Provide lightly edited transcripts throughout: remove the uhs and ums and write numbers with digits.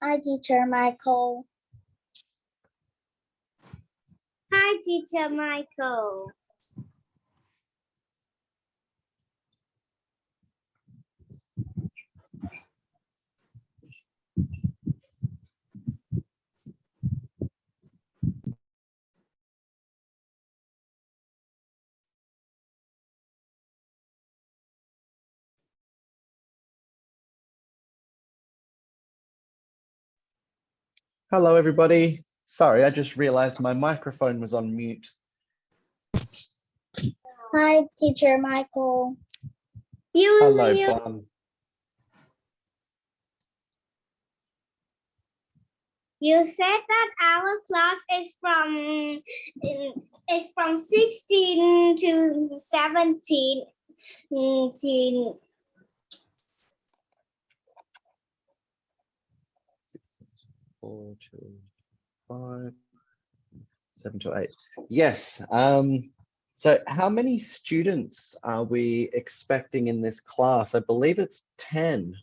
Hi, Teacher Michael. Hi, Teacher Michael. Hello, everybody. Sorry, I just realized my microphone was on mute. Hi, Teacher Michael. Hello, Bon. You said that our class is from 16 to 17. 4 to 5, 7 to 8. Yes. So how many students are we expecting in this class? I believe it's 10.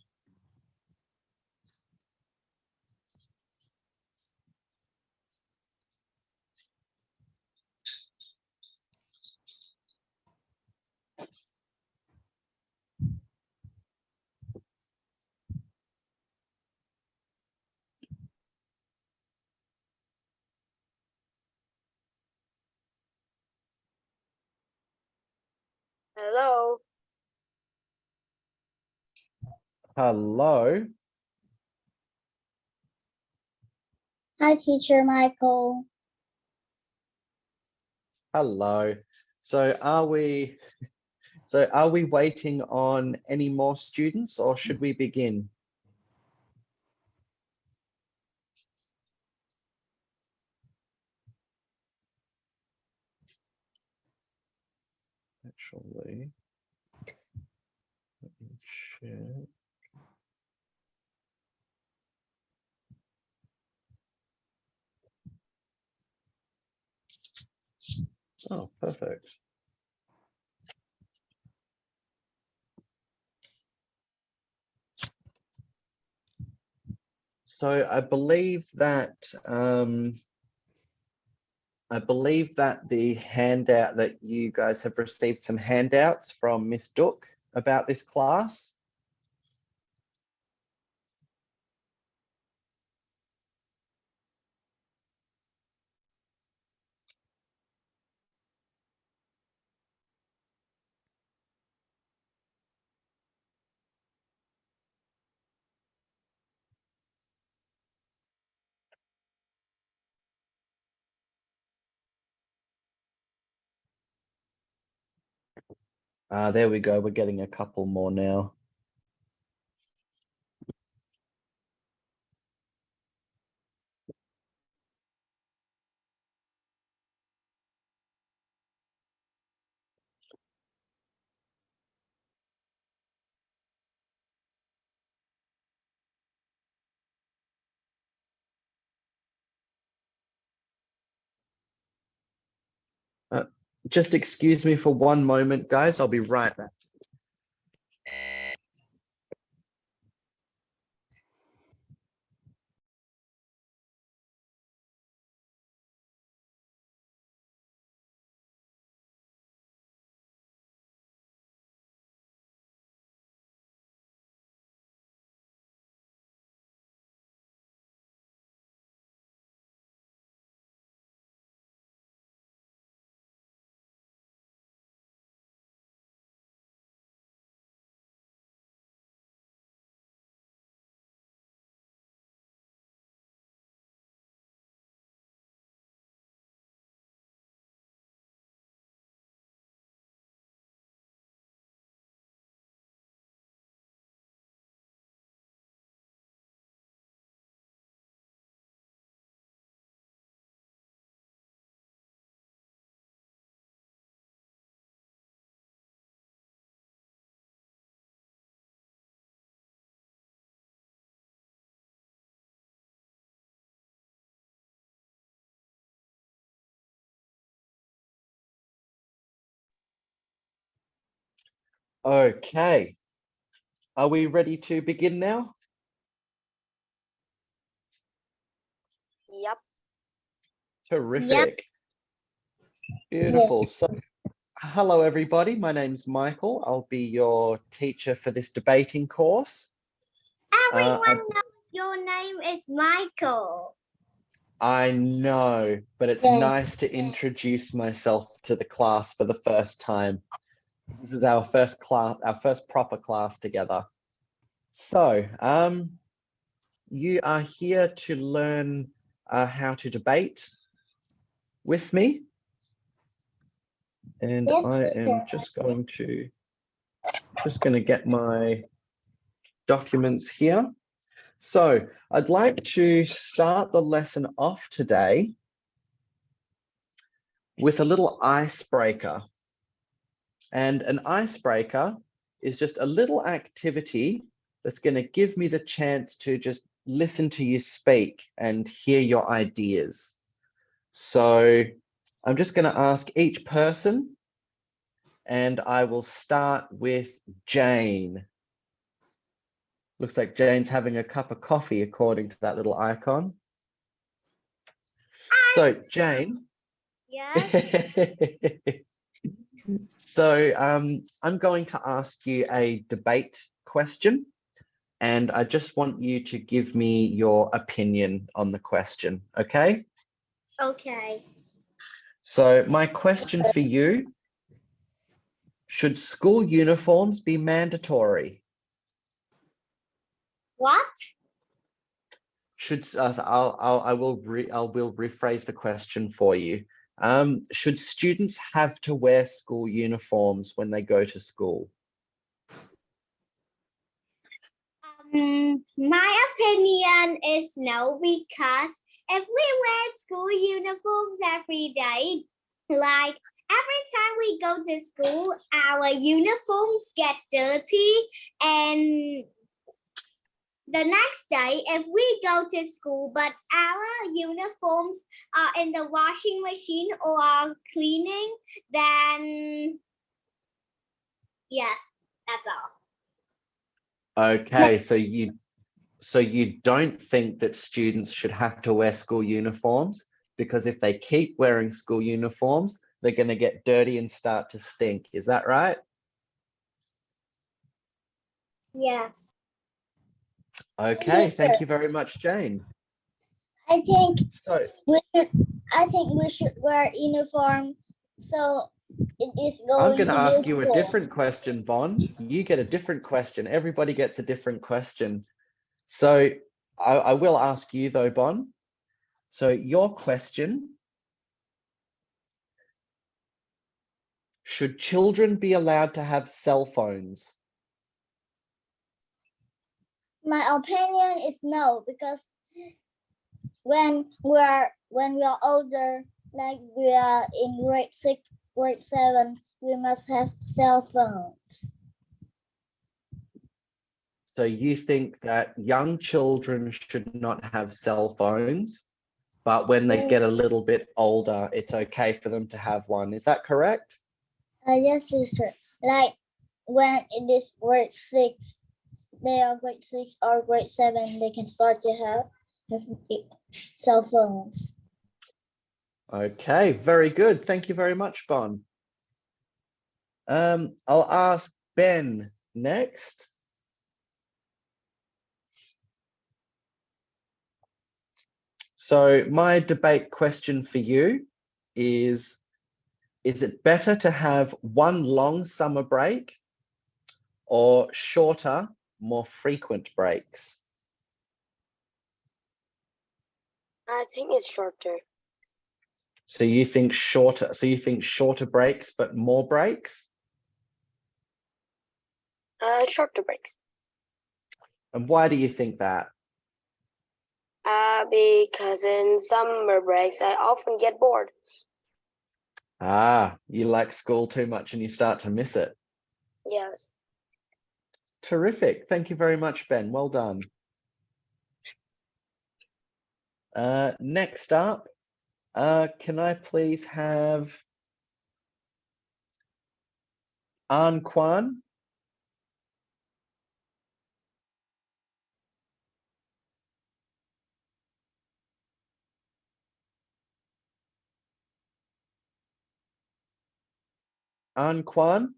Hello. Hello. Hi, Teacher Michael. Hello. So are we waiting on any more students, or should we begin? Actually, let me check. Oh, perfect. So I believe that the handout that you guys have received some handouts from Miss Duck about this class. There we go. We're getting a couple more now. Just excuse me for one moment, guys. I'll be right back. Okay. Are we ready to begin now? Yep. Terrific. Beautiful. So, hello, everybody. My name's Michael. I'll be your teacher for this debating course. Everyone knows your name is Michael. I know, but it's Yeah. nice to introduce myself to the class for the first time. This is our first class, our first proper class together. So, you are here to learn how to debate with me. And Yes, I am just going to get my documents here. So I'd like to start the lesson off today with a little icebreaker. And an icebreaker is just a little activity that's going to give me the chance to just listen to you speak and hear your ideas. So I'm just going to ask each person, and I will start with Jane. Looks like Jane's having a cup of coffee according to that little icon. So Jane. Yes. So I'm going to ask you a debate question, and I just want you to give me your opinion on the question, okay? Okay. So my question for you, should school uniforms be mandatory? What? I will rephrase the question for you. Should students have to wear school uniforms when they go to school? My opinion is no, because if we wear school uniforms every day, like every time we go to school, our uniforms get dirty, and the next day, if we go to school, but our uniforms are in the washing machine or are cleaning, then yes, that's all. Okay, so you don't think that students should have to wear school uniforms, because if they keep wearing school uniforms, they're going to get dirty and start to stink. Is that right? Yes. Okay, thank you very much, Jane. I think So we should wear uniform so it is I'm going going to to ask be you a cool. different question, Bon. You get a different question. Everybody gets a different question. So I will ask you though, Bon. So your question: should children be allowed to have cell phones? My opinion is no, because when we are older, like we are in grade 6, grade 7, we must have cell phones. So you think that young children should not have cell phones, but when they get a little bit older, it's okay for them to have one. Is that correct? Yes, teacher. Like when it is grade 6, they are grade 6 or grade 7, they can start to have cell phones. Okay, very good. Thank you very much, Bon. I'll ask Ben next. So my debate question for you is it better to have one long summer break or shorter, more frequent breaks? I think it's shorter. So you think shorter breaks, but more breaks? Shorter breaks. And why do you think that? Because in summer breaks, I often get bored. Ah, you like school too much and you start to miss it. Yes. Terrific. Thank you very much, Ben. Well done. Next up, can I please have An Kwan Anquan?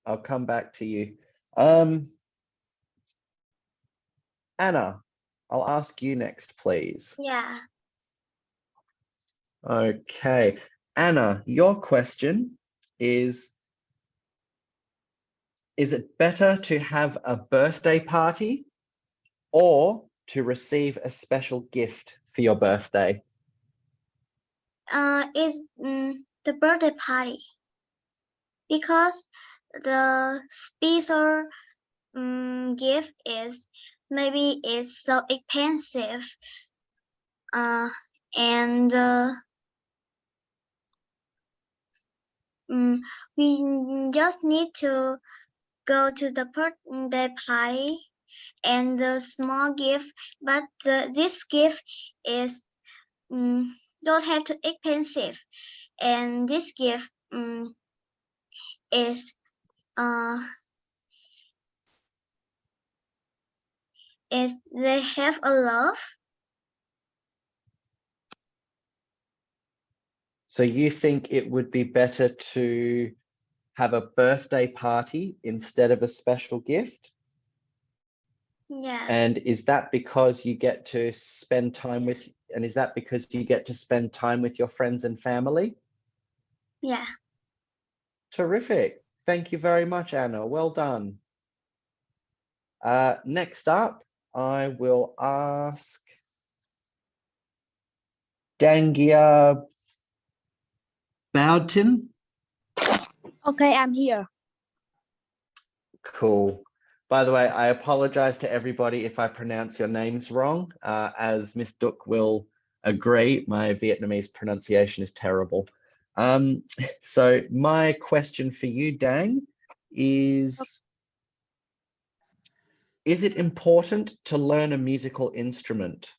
I'll come back to you. Anna, I'll ask you next, please. Yeah. Okay. Anna, your question is it better to have a birthday party or to receive a special gift for your birthday? Is the birthday party because the special gift is maybe is so expensive. And we just need to go to the birthday party and the small gift, but this gift is don't have to expensive, and this gift is they have a love. So you think it would be better to have a birthday party instead of a special gift? Yes. And is that because you get to spend time with, and is that because you get to spend time with your friends and family? Yeah. Terrific. Thank you very much, Anna. Well done. Next up, I will ask Dangia Bowden. Okay, I'm here. Cool. By the way, I apologize to everybody if I pronounce your names wrong. As Miss Duc will agree, my Vietnamese pronunciation is terrible. So my question for you, Dang, is it important to learn a musical instrument?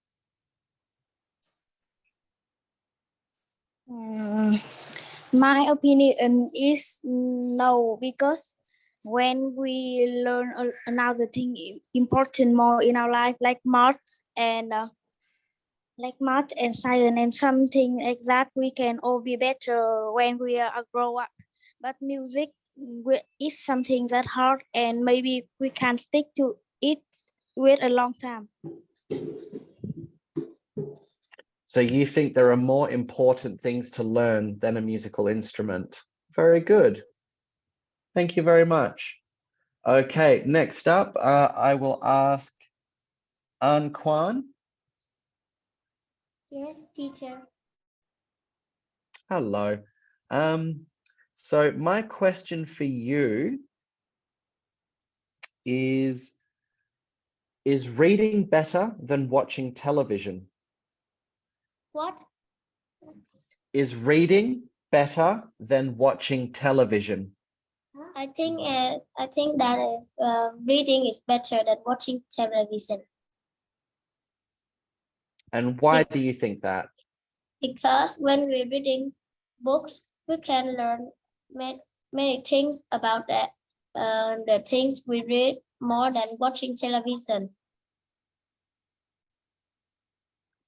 My opinion is no, because when we learn another thing important more in our life, like math and science and something like that, we can all be better when we are grow up. But music is something that hard, and maybe we can stick to it with a long time. So you think there are more important things to learn than a musical instrument? Very good. Thank you very much. Okay, next up, I will ask An Kwan. Yes, teacher. Hello. So my question for you is reading better than watching television? What? Is reading better than watching television? I think that is reading is better than watching television. And why do you think that? Because when we're reading books, we can learn many things about that the things we read more than watching television.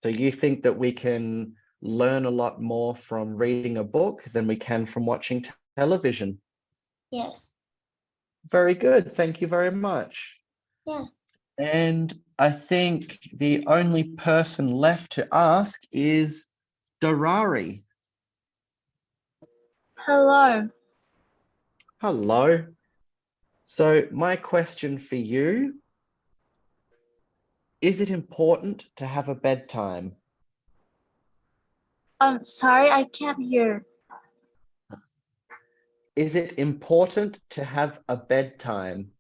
So you think that we can learn a lot more from reading a book than we can from watching television? Yes. Very good. Thank you very much. Yeah. And I think the only person left to ask is Darari. Hello. Hello. So my question for you, is it important to have a bedtime? Sorry, I can't hear. Is it important to have a bedtime?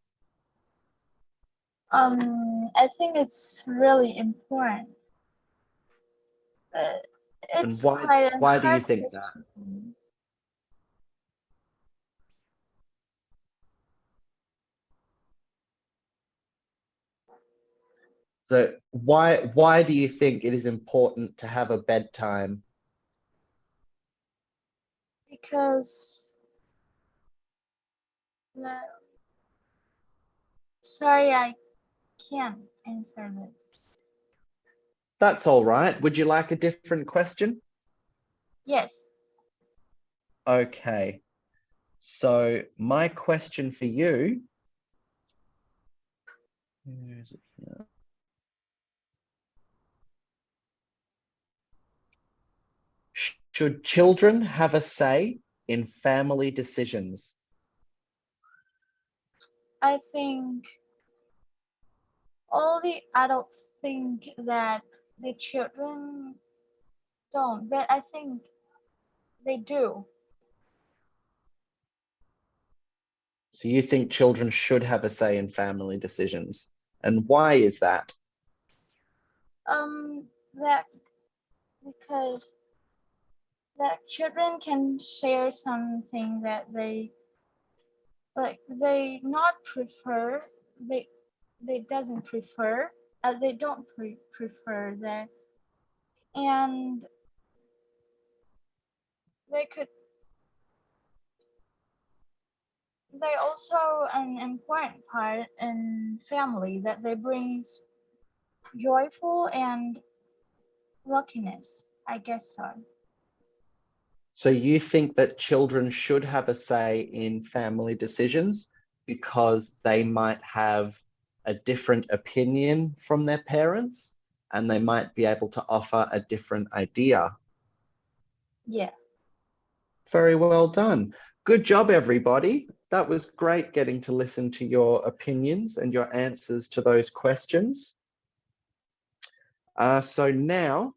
I think it's really important. And It's quite a why do you hard think that? question. So why do you think it is important to have a bedtime? Because Sorry, I can't answer this. That's all right. Would you like a different question? Yes. Okay. So my question for you, where is it here? Should children have a say in family decisions? I think all the adults think that the children don't, but I think they do. So you think children should have a say in family decisions? And why is that? That because that children can share something that they they not prefer, they doesn't prefer, they don't prefer that, and they also an important part in family that they brings joyful and luckiness, I guess so. So you think that children should have a say in family decisions because they might have a different opinion from their parents and they might be able to offer a different idea. Yeah. Very well done. Good job, everybody. That was great getting to listen to your opinions and your answers to those questions. So now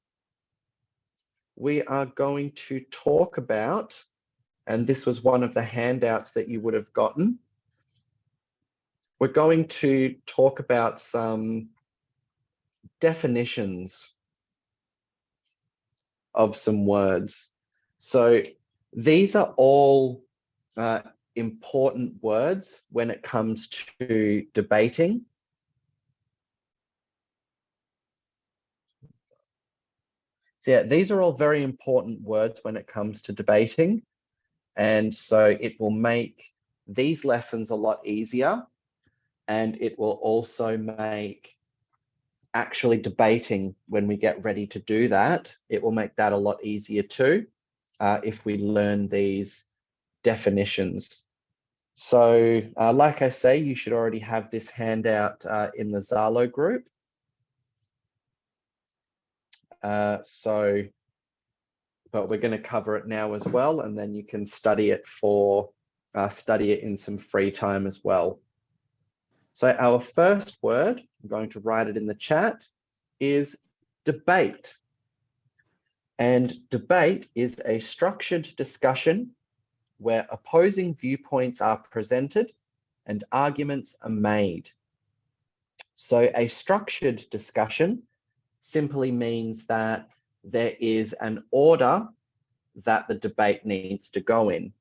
we are going to talk about, and this was one of the handouts that you would have gotten. We're going to talk about some definitions of some words. So these are all important words when it comes to debating. So yeah, these are all very important words when it comes to debating. And so it will make these lessons a lot easier. And it will also make actually debating, when we get ready to do that, it will make that a lot easier too, if we learn these definitions. So like I say, you should already have this handout in the Zalo group. But we're going to cover it now as well, and then you can study it in some free time as well. So our first word, I'm going to write it in the chat, is debate. And debate is a structured discussion where opposing viewpoints are presented and arguments are made. So a structured discussion simply means that there is an order that the debate needs to go in,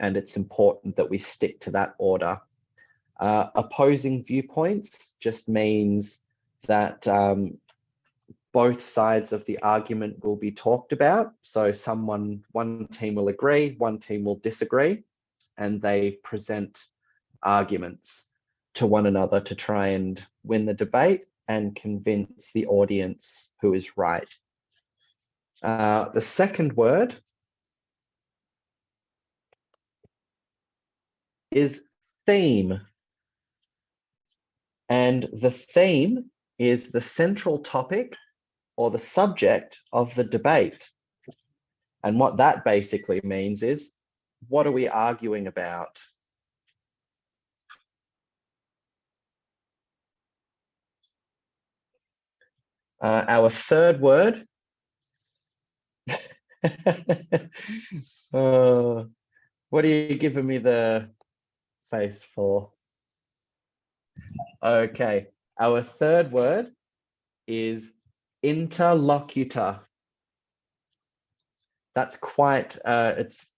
and it's important that we stick to that order. Opposing viewpoints just means that both sides of the argument will be talked about. So one team will agree, one team will disagree, and they present arguments to one another to try and win the debate and convince the audience who is right. The second word is theme. And the theme is the central topic or the subject of the debate. And what that basically means is, what are we arguing about? Our third word, what are you giving me the face for? Okay, our third word is interlocutor. That's quite, this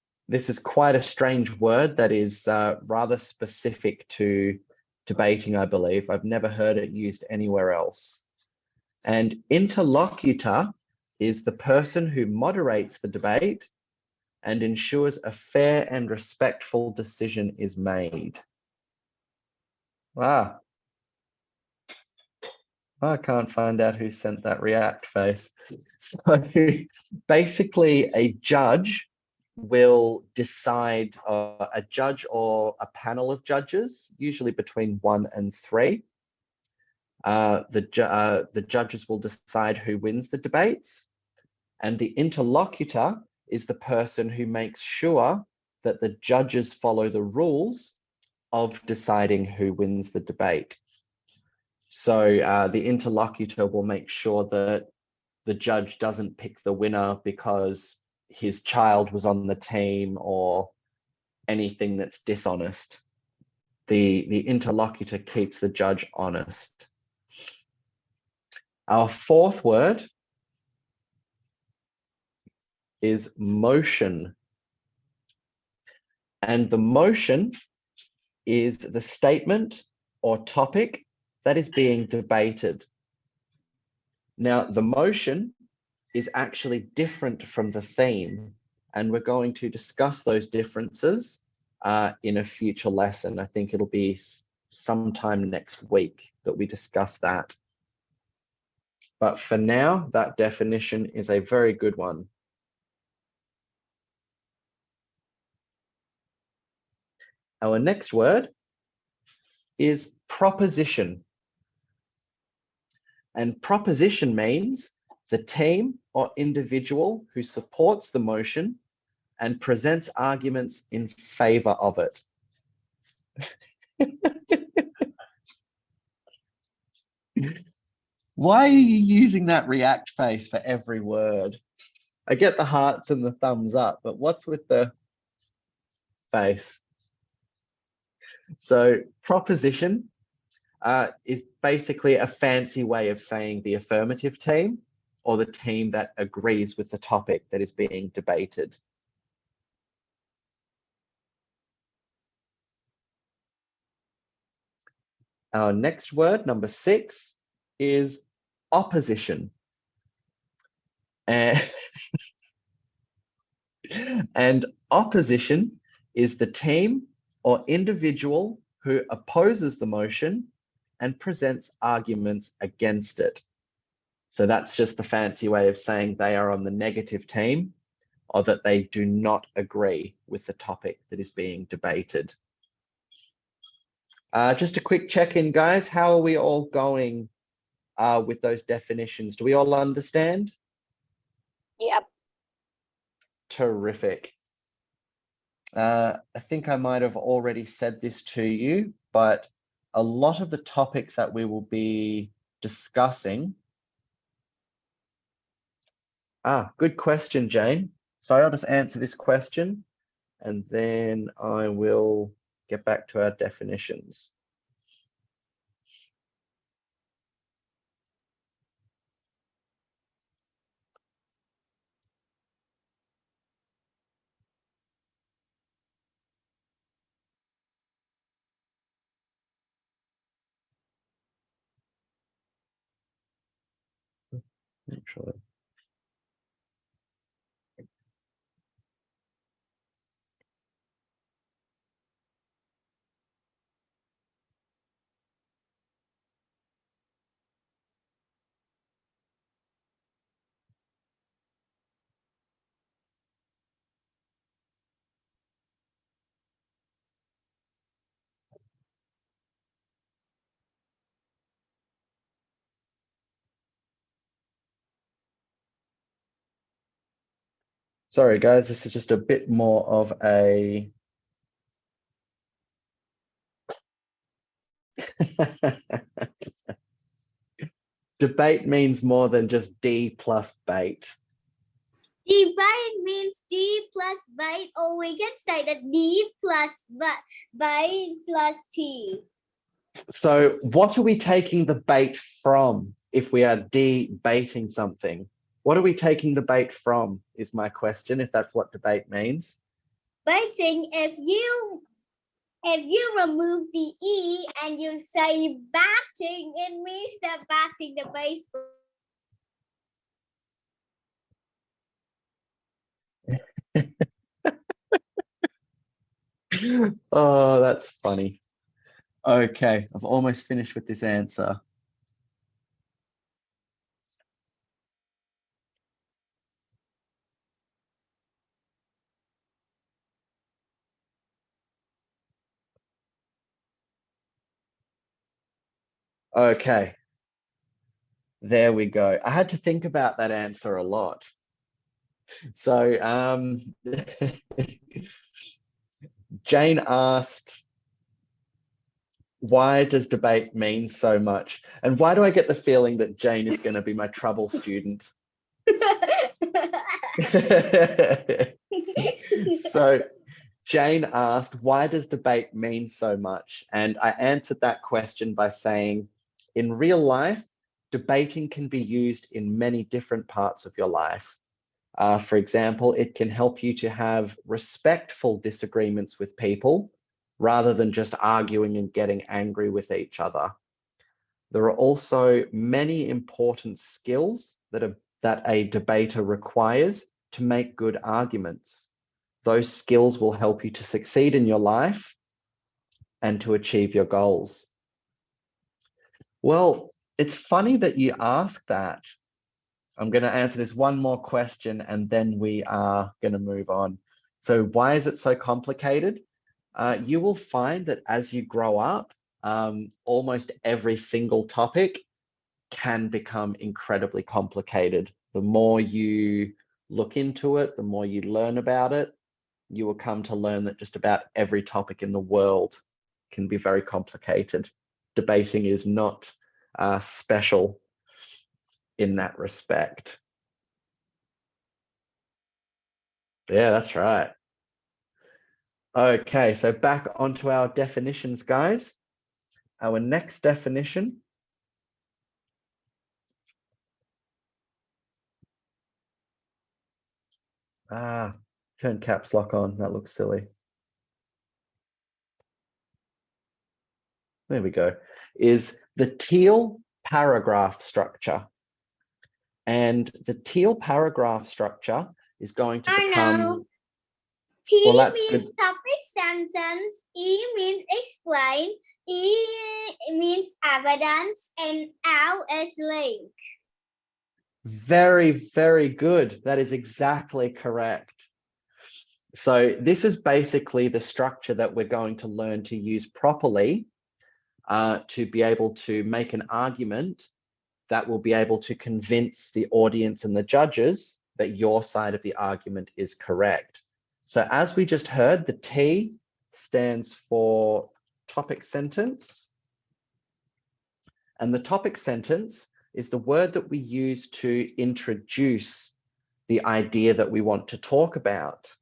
is quite a strange word that is rather specific to debating, I believe. I've never heard it used anywhere else. And interlocutor is the person who moderates the debate and ensures a fair and respectful decision is made. Ah, I can't find out who sent that react face. So basically, a judge will decide, a judge or a panel of judges, usually between 1 and 3. The judges will decide who wins the debates, and the interlocutor is the person who makes sure that the judges follow the rules of deciding who wins the debate. So the interlocutor will make sure that the judge doesn't pick the winner because his child was on the team or anything that's dishonest. The interlocutor keeps the judge honest. Our fourth word is motion. And the motion is the statement or topic that is being debated. Now, the motion is actually different from the theme, and we're going to discuss those differences in a future lesson. I think it'll be sometime next week that we discuss that. But for now, that definition is a very good one. Our next word is proposition. And proposition means the team or individual who supports the motion and presents arguments in favor of it. Why are you using that react face for every word? I get the hearts and the thumbs up, but what's with the face? So proposition is basically a fancy way of saying the affirmative team or the team that agrees with the topic that is being debated. Our next word, number 6, is opposition. And opposition is the team or individual who opposes the motion and presents arguments against it. So that's just the fancy way of saying they are on the negative team or that they do not agree with the topic that is being debated. Just a quick check-in, guys. How are we all going with those definitions? Do we all understand? Yep. Terrific. I think I might have already said this to you, but a lot of the topics that we will be discussing. Good question, Jane. So I'll just answer this question and then I will get back to our definitions. Actually. Sorry, guys, this is just a bit more of a debate means more than just D plus bait. Debate means D plus bite, or we can say that D plus bite plus T. So what are we taking the bait from if we are debating something? What are we taking the bait from is my question, if that's what debate means. Biting, if you remove the E and you say batting, it means that batting the baseball. Oh, that's funny. Okay, I've almost finished with this answer. Okay, there we go. I had to think about that answer a lot. So Jane asked, why does debate mean so much? And why do I get the feeling that Jane is going to be my trouble student? So Jane asked, why does debate mean so much? And I answered that question by saying, in real life, debating can be used in many different parts of your life. For example, it can help you to have respectful disagreements with people rather than just arguing and getting angry with each other. There are also many important skills that a debater requires to make good arguments. Those skills will help you to succeed in your life and to achieve your goals. Well, it's funny that you ask that. I'm going to answer this one more question and then we are going to move on. So why is it so complicated? You will find that as you grow up, almost every single topic can become incredibly complicated. The more you look into it, the more you learn about it, you will come to learn that just about every topic in the world can be very complicated. Debating is not special in that respect. Yeah, that's right. Okay, so back onto our definitions, guys. Our next definition . Turn caps lock on. That looks silly. There we go. Is the teal paragraph structure. And the teal paragraph structure is going to I become. know. T Well, that's means good. topic sentence, E means explain, E means evidence, and L is link. Very, very good. That is exactly correct. So this is basically the structure that we're going to learn to use properly to be able to make an argument that will be able to convince the audience and the judges that your side of the argument is correct. So as we just heard, the T stands for topic sentence. And the topic sentence is the word that we use to introduce the idea that we want to talk about.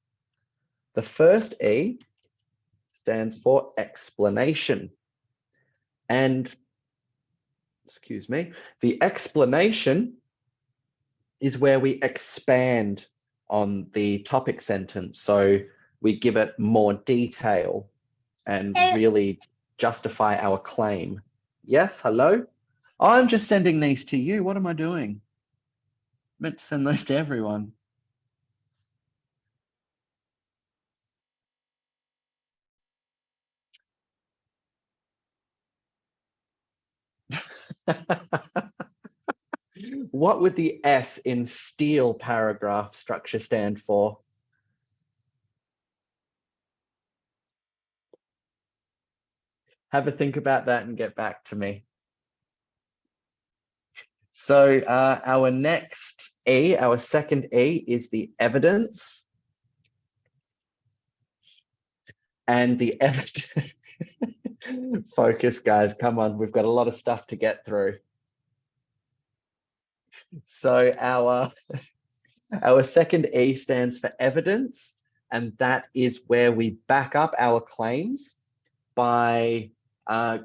The first E stands for explanation. And, excuse me, the explanation is where we expand on the topic sentence. So we give it more detail and really justify our claim. Yes, hello? I'm just sending these to you. What am I doing? I meant to send those to everyone. What would the S in steel paragraph structure stand for? Have a think about that and get back to me. So our next E, our second E, is the evidence. And the evidence. Focus, guys. Come on. We've got a lot of stuff to get through. So our second E stands for evidence, and that is where we back up our claims by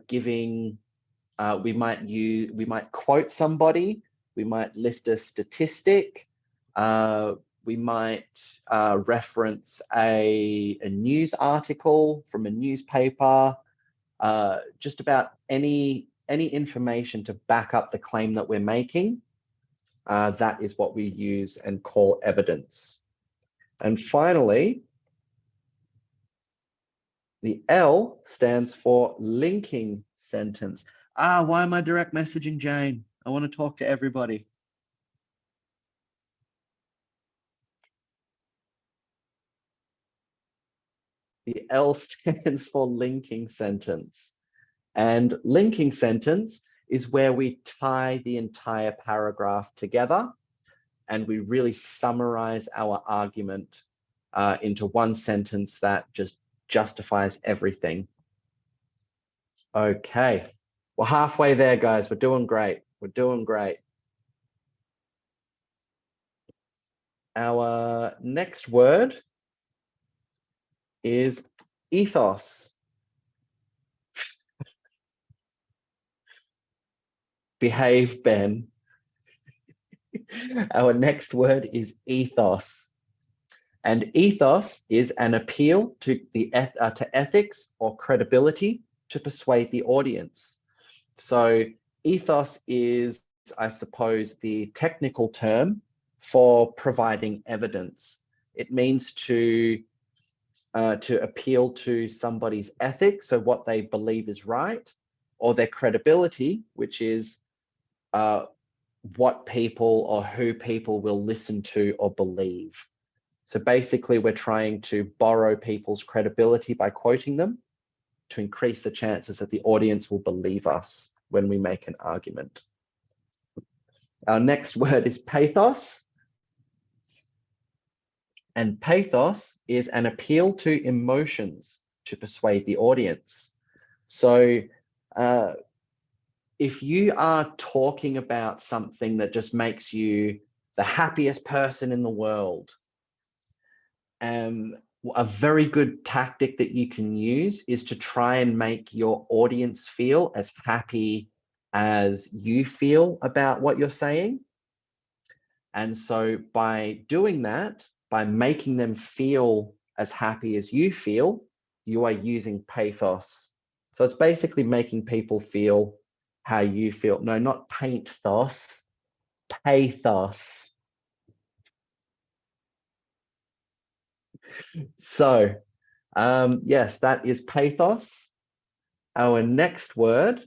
giving. We might quote somebody. We might list a statistic. We might reference a news article from a newspaper. Just about any information to back up the claim that we're making. That is what we use and call evidence. And finally, The L stands for linking sentence. Why am I direct messaging Jane? I want to talk to everybody. The L stands for linking sentence. And linking sentence is where we tie the entire paragraph together and we really summarize our argument into one sentence that just justifies everything. Okay, we're halfway there, guys. We're doing great. We're doing great. Our next word is ethos. Behave, Ben. Our next word is ethos. And ethos is an appeal to ethics or credibility to persuade the audience. So ethos is, I suppose, the technical term for providing evidence. It means to appeal to somebody's ethics, so what they believe is right, or their credibility, which is what people or who people will listen to or believe. So basically, we're trying to borrow people's credibility by quoting them to increase the chances that the audience will believe us when we make an argument. Our next word is pathos. And pathos is an appeal to emotions to persuade the audience. So if you are talking about something that just makes you the happiest person in the world, a very good tactic that you can use is to try and make your audience feel as happy as you feel about what you're saying. And so by doing that, by making them feel as happy as you feel, you are using pathos. So it's basically making people feel how you feel. No, not painthos, pathos. So yes, that is pathos. Our next word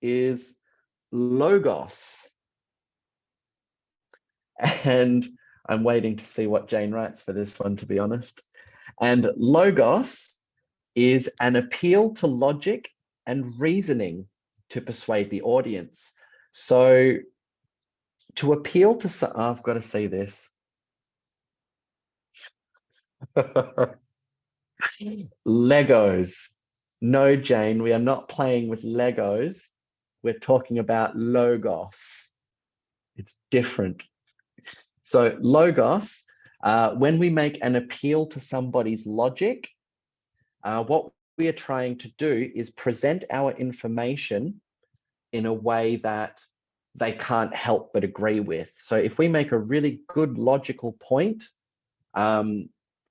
is logos. And I'm waiting to see what Jane writes for this one, to be honest. And logos is an appeal to logic and reasoning to persuade the audience. So to appeal to, I've got to say this. Legos. No, Jane, we are not playing with Legos. We're talking about logos. It's different. So logos, when we make an appeal to somebody's logic, what we are trying to do is present our information in a way that they can't help but agree with. So if we make a really good logical point,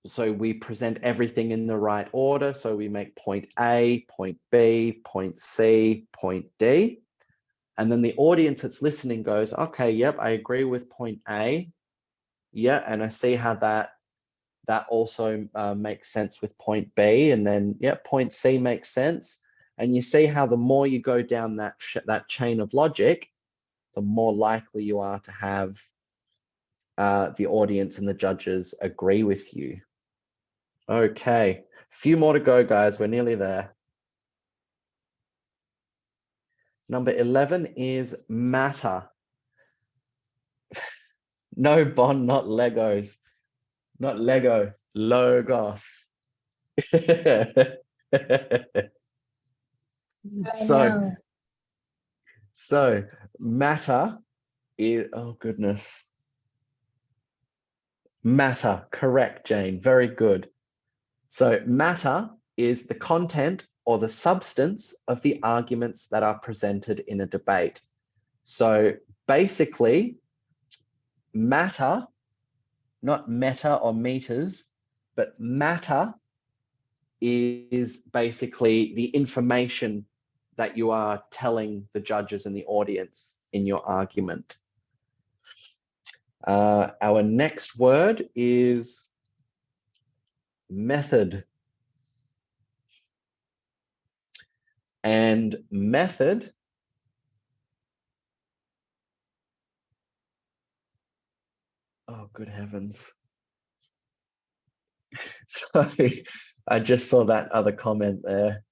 so we present everything in the right order. So we make point A, point B, point C, point D. And then the audience that's listening goes, okay, yep, I agree with point A. Yeah, and I see how that also makes sense with point B. And then, yeah, point C makes sense. And you see how the more you go down that chain of logic, the more likely you are to have the audience and the judges agree with you. Okay, a few more to go, guys. We're nearly there. Number 11 is matter. No, Bond, not Legos. Not Lego, logos. So matter is, oh goodness. Matter, correct, Jane, very good. So matter is the content or the substance of the arguments that are presented in a debate. So basically, matter, not meta or meters, but matter is basically the information that you are telling the judges and the audience in your argument. Our next word is method. And method oh, good heavens. Sorry, I just saw that other comment there.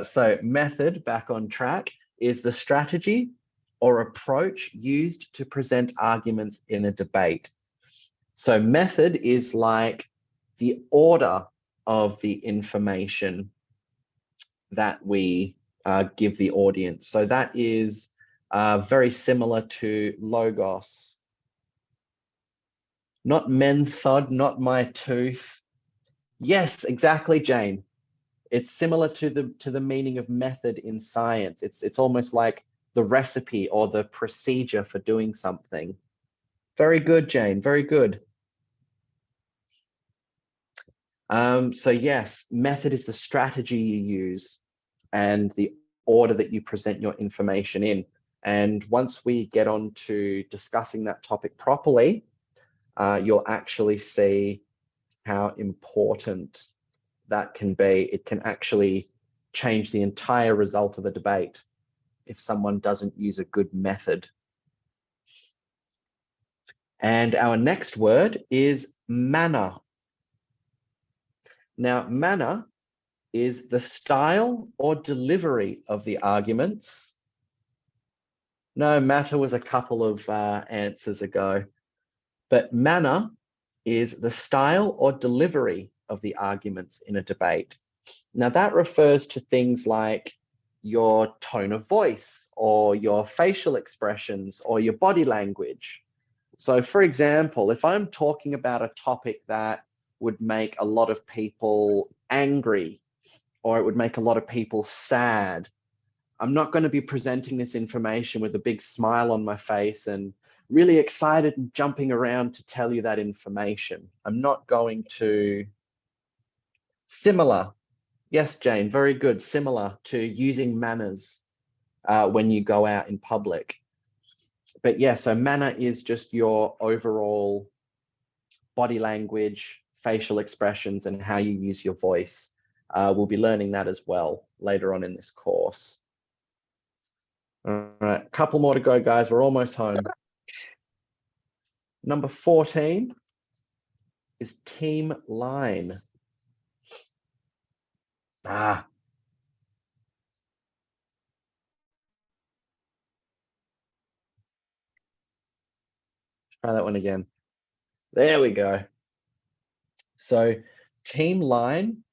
So method, back on track, is the strategy or approach used to present arguments in a debate. So method is like the order of the information that we give the audience. So that is very similar to logos. Not method, not my tooth. Yes, exactly, Jane. It's similar to the meaning of method in science. It's almost like the recipe or the procedure for doing something. Very good, Jane. Very good. So yes, method is the strategy you use and the order that you present your information in. And once we get on to discussing that topic properly, you'll actually see how important that can be. It can actually change the entire result of a debate if someone doesn't use a good method. And our next word is manner. Now, manner is the style or delivery of the arguments. No, matter was a couple of answers ago, but manner is the style or delivery of the arguments in a debate. Now that refers to things like your tone of voice or your facial expressions or your body language. So for example, if I'm talking about a topic that would make a lot of people angry or it would make a lot of people sad, I'm not going to be presenting this information with a big smile on my face and really excited and jumping around to tell you that information. I'm not going to. Similar. Yes, Jane, very good. Similar to using manners when you go out in public. But yeah, so manner is just your overall body language, facial expressions, and how you use your voice. We'll be learning that as well later on in this course. All right, a couple more to go, guys. We're almost home. Number 14 is team line. Try that one again. There we go. So team line,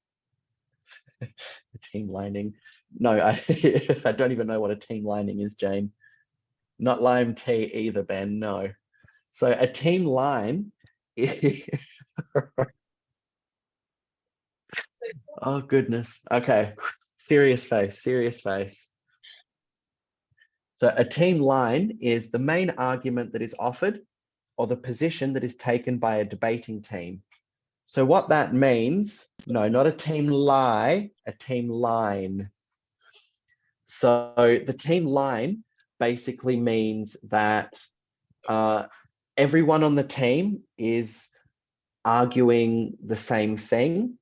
team lining. No, I don't even know what a team lining is, Jane. Not lime tea either, Ben, no. So a team line is, oh goodness. Okay, serious face, serious face. So a team line is the main argument that is offered or the position that is taken by a debating team. So what that means, no, not a team lie, a team line. So the team line basically means that everyone on the team is arguing the same thing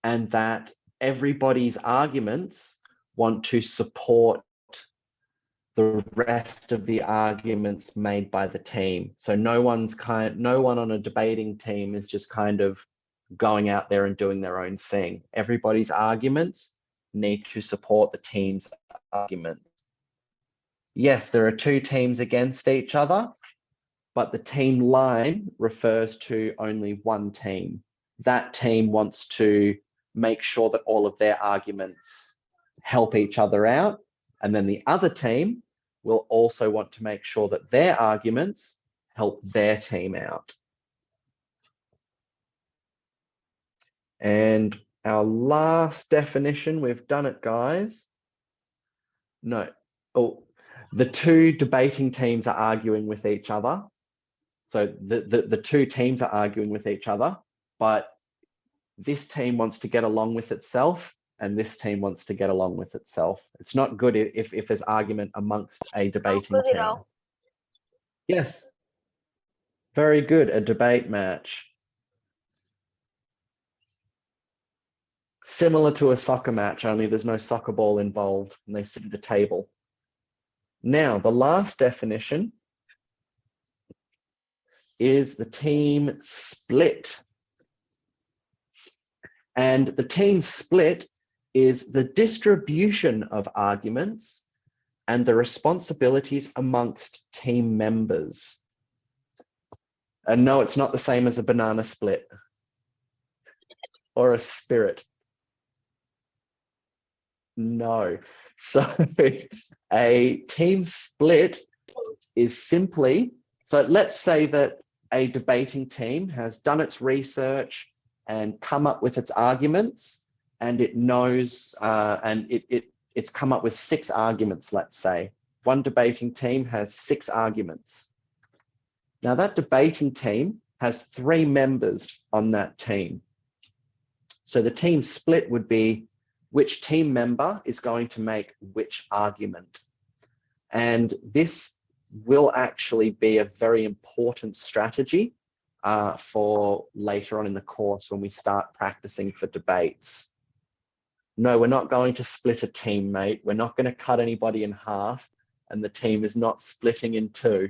and that everybody's arguments want to support the rest of the arguments made by the team. So no one on a debating team is just kind of going out there and doing their own thing. Everybody's arguments need to support the team's arguments. Yes, there are two teams against each other, but the team line refers to only one team. That team wants to make sure that all of their arguments help each other out. And then the other team will also want to make sure that their arguments help their team out. And our last definition, we've done it, guys. No, oh, the two debating teams are arguing with each other. So the two teams are arguing with each other, but this team wants to get along with itself and this team wants to get along with itself. It's not good if there's argument amongst a debating team. Yes, very good, a debate match. Similar to a soccer match, only there's no soccer ball involved and they sit at a table. Now, the last definition is the team split. And the team split is the distribution of arguments and the responsibilities amongst team members. And no, it's not the same as a banana split or a spirit. No. So a team split is simply, so let's say that a debating team has done its research and come up with its arguments, and it knows, and it's come up with 6 arguments, let's say. One debating team has 6 arguments. Now that debating team has 3 members on that team. So the team split would be which team member is going to make which argument. And this will actually be a very important strategy for later on in the course when we start practicing for debates. No, we're not going to split a team, mate. We're not going to cut anybody in half, and the team is not splitting in 2.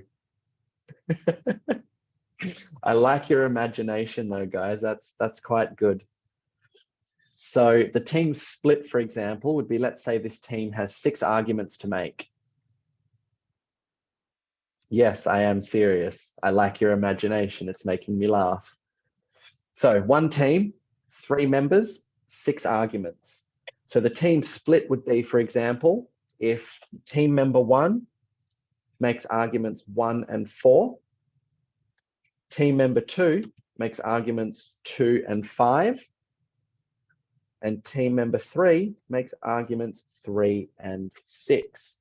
I like your imagination though, guys. That's quite good. So the team split, for example, would be, let's say this team has 6 arguments to make. Yes, I am serious. I like your imagination. It's making me laugh. So one team, 3 members, 6 arguments. So the team split would be, for example, if team member 1 makes arguments 1 and 4, team member 2 makes arguments 2 and 5, and team member 3 makes arguments 3 and 6.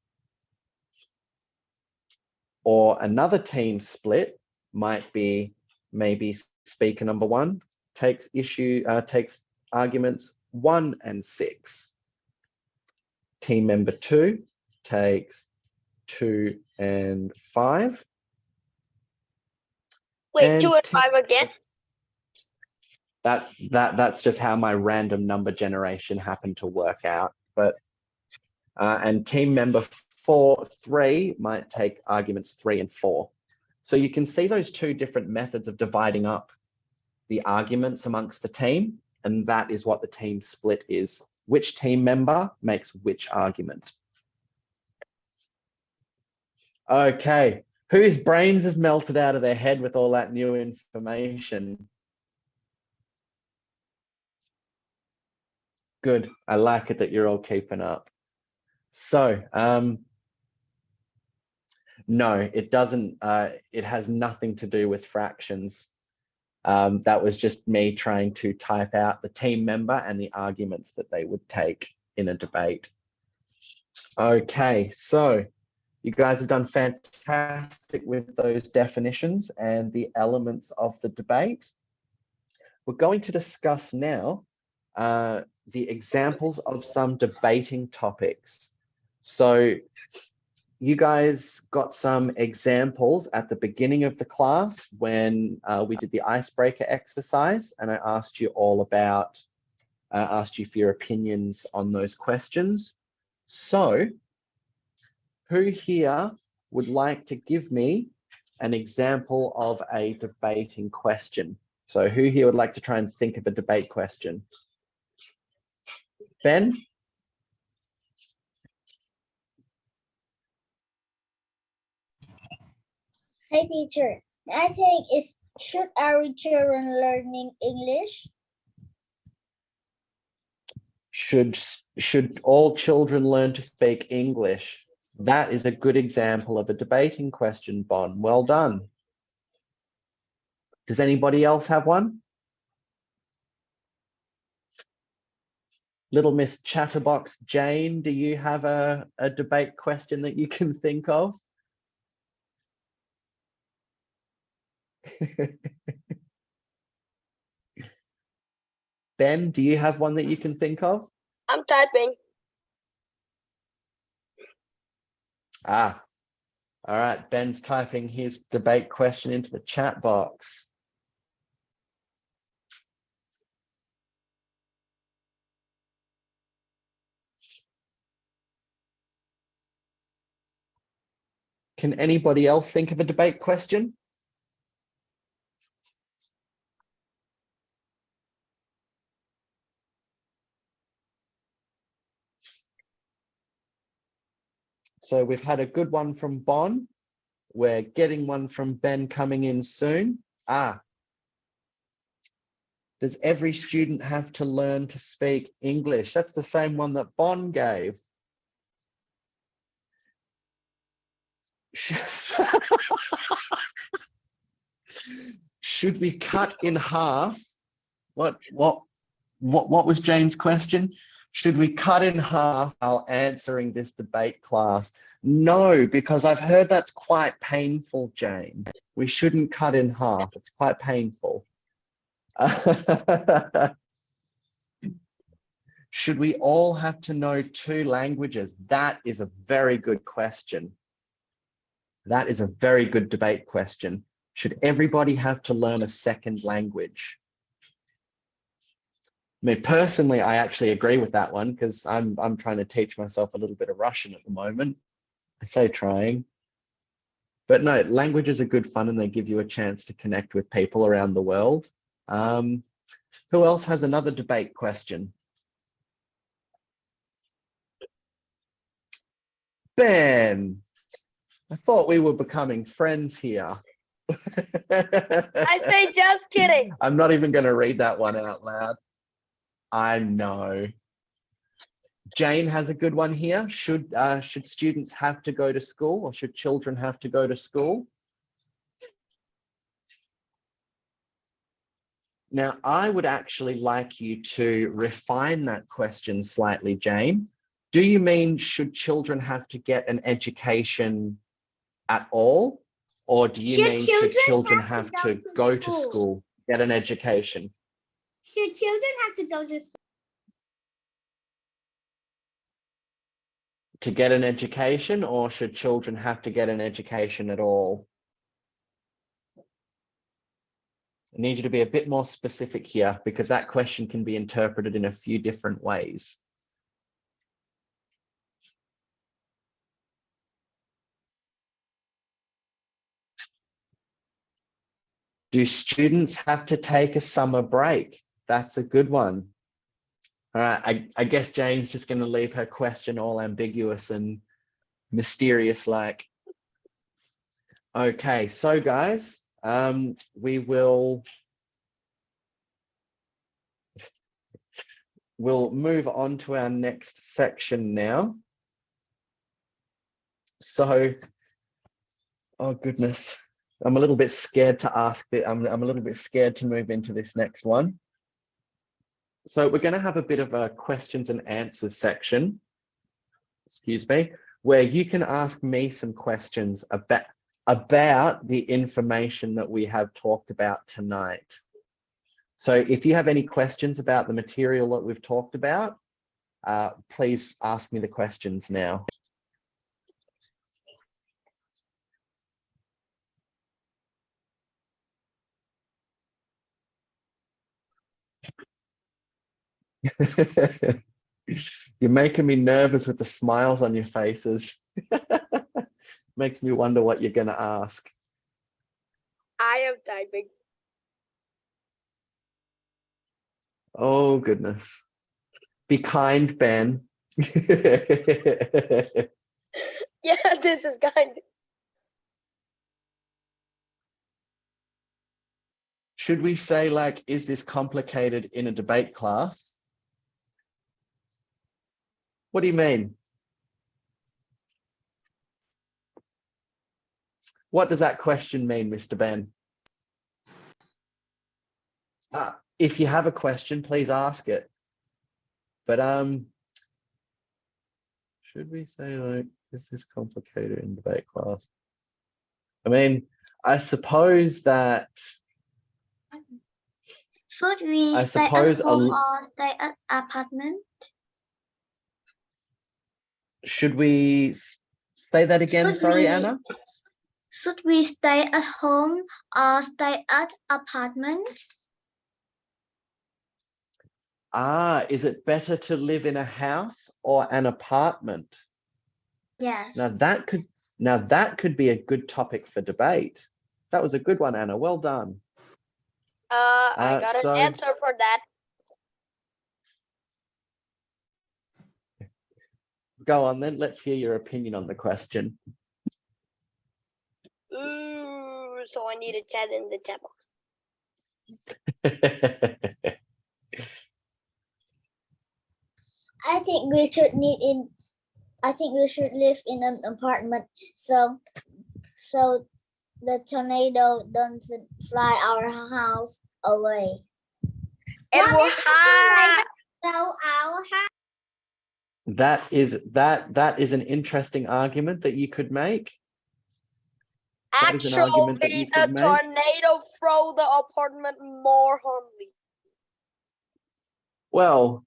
Or another team split might be maybe speaker number 1 takes arguments 1 and 6. Team member 2 takes 2 and 5. Wait, And 2 and 5 again? That's just how my random number generation happened to work out. But and team member 3 might take arguments 3 and 4. So you can see those 2 different methods of dividing up the arguments amongst the team, and that is what the team split is. Which team member makes which argument? Okay, whose brains have melted out of their head with all that new information? Good. I like it that you're all keeping up. So, no, it doesn't. It has nothing to do with fractions. That was just me trying to type out the team member and the arguments that they would take in a debate. Okay, so you guys have done fantastic with those definitions and the elements of the debate. We're going to discuss now the examples of some debating topics. So you guys got some examples at the beginning of the class when we did the icebreaker exercise, and I asked you all about, asked you for your opinions on those questions. So who here would like to give me an example of a debating question? So who here would like to try and think of a debate question? Ben? Hey teacher, I think it's should our children learning English? Should all children learn to speak English? That is a good example of a debating question, Bon. Well done. Does anybody else have one? Little Miss Chatterbox Jane, do you have a debate question that you can think of? Ben, do you have one that you can think of? I'm typing. Ah, all right. Ben's typing his debate question into the chat box. Can anybody else think of a debate question? So we've had a good one from Bon. We're getting one from Ben coming in soon. Does every student have to learn to speak English? That's the same one that Bon gave. Should we cut in half? What was Jane's question? Should we cut in half while answering this debate class? No, because I've heard that's quite painful, Jane. We shouldn't cut in half. It's quite painful. Should we all have to know 2 languages? That is a very good question. That is a very good debate question. Should everybody have to learn a second language? I mean, personally, I actually agree with that one because I'm trying to teach myself a little bit of Russian at the moment. I say trying. But no, languages are good fun and they give you a chance to connect with people around the world. Who else has another debate question? Ben, I thought we were becoming friends here. I say just kidding. I'm not even going to read that one out loud. I know. Jane has a good one here. Should students have to go to school, or should children have to go to school? Now, I would actually like you to refine that question slightly, Jane. Do you mean should children have to get an education at all? Or do you mean should children have to go to school, get an education? Should children have to go to school? To get an education, or should children have to get an education at all? I need you to be a bit more specific here because that question can be interpreted in a few different ways. Do students have to take a summer break? That's a good one. All right, I guess Jane's just going to leave her question all ambiguous and mysterious like. Okay, so guys, we'll move on to our next section now. So, oh goodness, I'm a little bit scared to ask it. I'm a little bit scared to move into this next one. So we're going to have a bit of a questions and answers section, excuse me, where you can ask me some questions about the information that we have talked about tonight. So if you have any questions about the material that we've talked about, please ask me the questions now. You're making me nervous with the smiles on your faces. Makes me wonder what you're going to ask. I am typing. Oh, goodness. Be kind, Ben. Yeah, this is kind. Should we say, like, is this complicated in a debate class? What do you mean? What does that question mean, Mr. Ben? If you have a question, please ask it. But should we say, like, is this complicated in debate class? I mean, I suppose that. Should we I stay suppose at home or stay at apartment? Should we say that again? Sorry, Anna. Should we stay at home or stay at apartment? Is it better to live in a house or an apartment? Yes. Now that could be a good topic for debate. That was a good one, Anna. Well done. I got so- an answer for that. Go on then. Let's hear your opinion on the question. Ooh, so I need to chat in the chat box. I think we should live in an apartment so the tornado doesn't fly our house away. And What we're if the high. tornado our house? That is an interesting argument that you could make. That is an argument that you Actually, the could make. tornado throw the apartment more harmly. Well,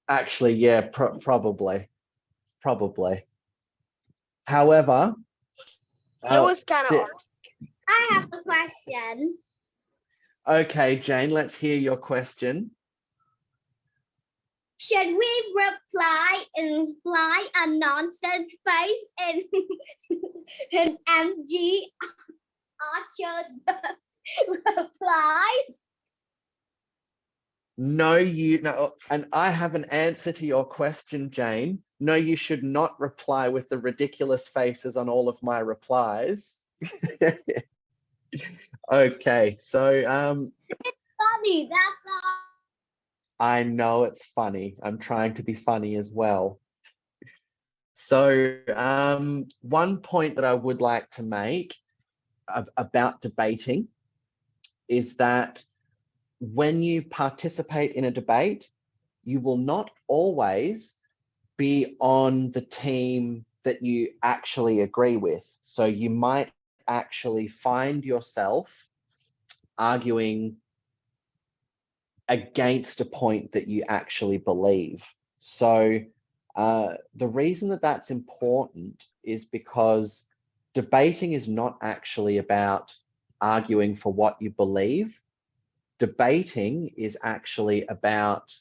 actually, yeah, probably. However, It was kind of I have a question. okay, Jane, let's hear your question. Should we reply and fly a nonsense face and an MG Archer's replies? No, and I have an answer to your question, Jane. No, you should not reply with the ridiculous faces on all of my replies. Okay, so Funny, that's all. I know it's funny. I'm trying to be funny as well. So one point that I would like to make about debating is that when you participate in a debate, you will not always be on the team that you actually agree with. So you might actually find yourself arguing against a point that you actually believe. So the reason that that's important is because debating is not actually about arguing for what you believe. Debating is actually about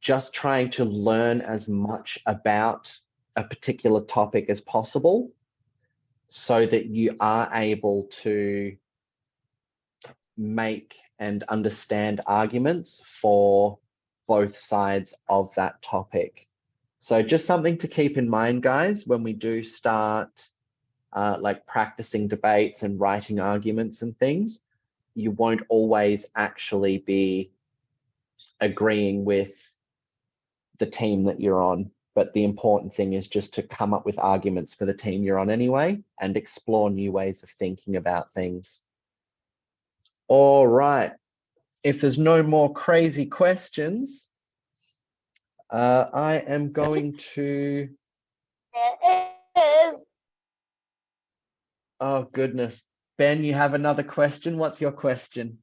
just trying to learn as much about a particular topic as possible so that you are able to make and understand arguments for both sides of that topic. So just something to keep in mind, guys, when we do start like practicing debates and writing arguments and things, you won't always actually be agreeing with the team that you're on. But the important thing is just to come up with arguments for the team you're on anyway and explore new ways of thinking about things. All right. If there's no more crazy questions, I am going to... Oh, goodness. Ben, you have another question? What's your question?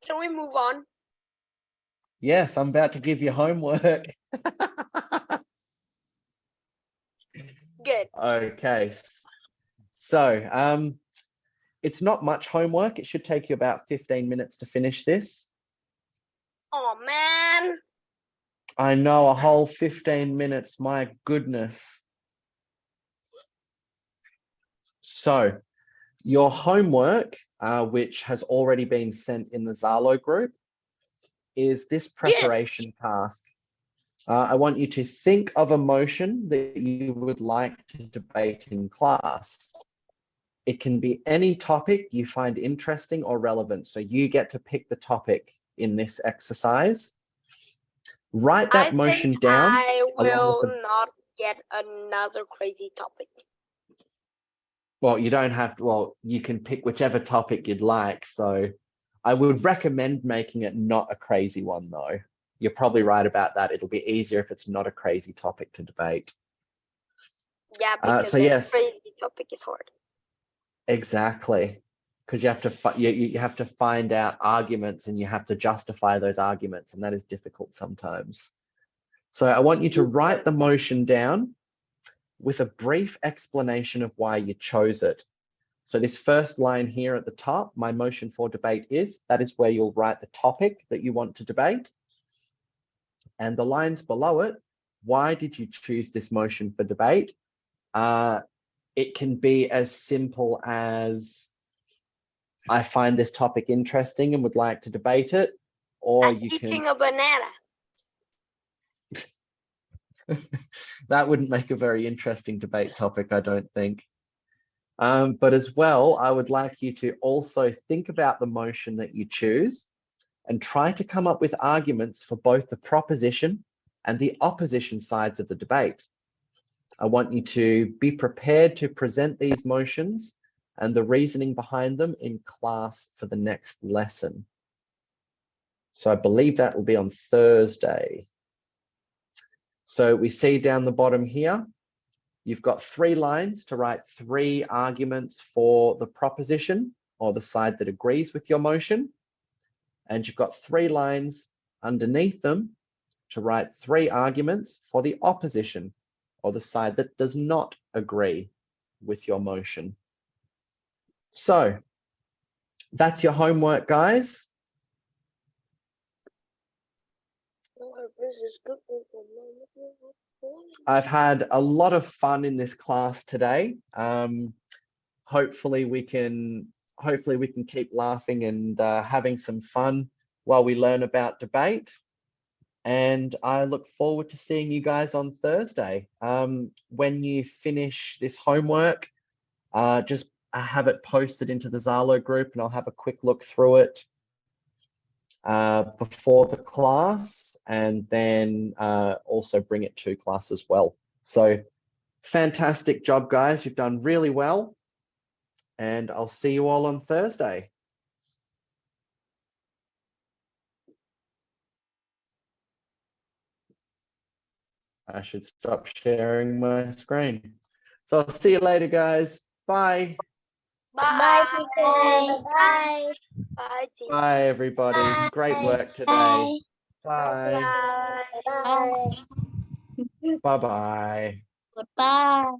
Can we move on? Yes, I'm about to give you homework. Good. Okay. So it's not much homework. It should take you about 15 minutes to finish this. Oh man. I know, a whole 15 minutes. My goodness. So your homework, which has already been sent in the Zalo group, is this preparation task. I want you to think of a motion that you would like to debate in class. It can be any topic you find interesting or relevant. So you get to pick the topic in this exercise. Write that motion down. I will along with not get another crazy topic. well, you don't have to, well, you can pick whichever topic you'd like. So I would recommend making it not a crazy one though. You're probably right about that. It'll be easier if it's not a crazy topic to debate. Yeah, because so the yes. crazy topic is hard. Exactly, because you have to find out arguments and you have to justify those arguments, and that is difficult sometimes. So I want you to write the motion down with a brief explanation of why you chose it. So this first line here at the top, my motion for debate is, that is where you'll write the topic that you want to debate. and the lines below it, why did you choose this motion for debate? It can be as simple as, I find this topic interesting and would like to debate it, or As you eating can, a banana. that wouldn't make a very interesting debate topic, I don't think. But as well, I would like you to also think about the motion that you choose and try to come up with arguments for both the proposition and the opposition sides of the debate. I want you to be prepared to present these motions and the reasoning behind them in class for the next lesson. So I believe that will be on Thursday. So we see down the bottom here, you've got 3 lines to write 3 arguments for the proposition or the side that agrees with your motion. And you've got 3 lines underneath them to write 3 arguments for the opposition or the side that does not agree with your motion. So that's your homework, guys. I've had a lot of fun in this class today. Hopefully we can keep laughing and having some fun while we learn about debate. And I look forward to seeing you guys on Thursday. When you finish this homework, just have it posted into the Zalo group and I'll have a quick look through it before the class, and then also bring it to class as well. So fantastic job, guys. You've done really well. And I'll see you all on Thursday. I should stop sharing my screen. So I'll see you later, guys. Bye. Bye, Bye. teacher. Bye. Bye. Teacher. Bye, everybody. Great work today. Bye. Bye. Bye. Bye. Bye-bye. Goodbye.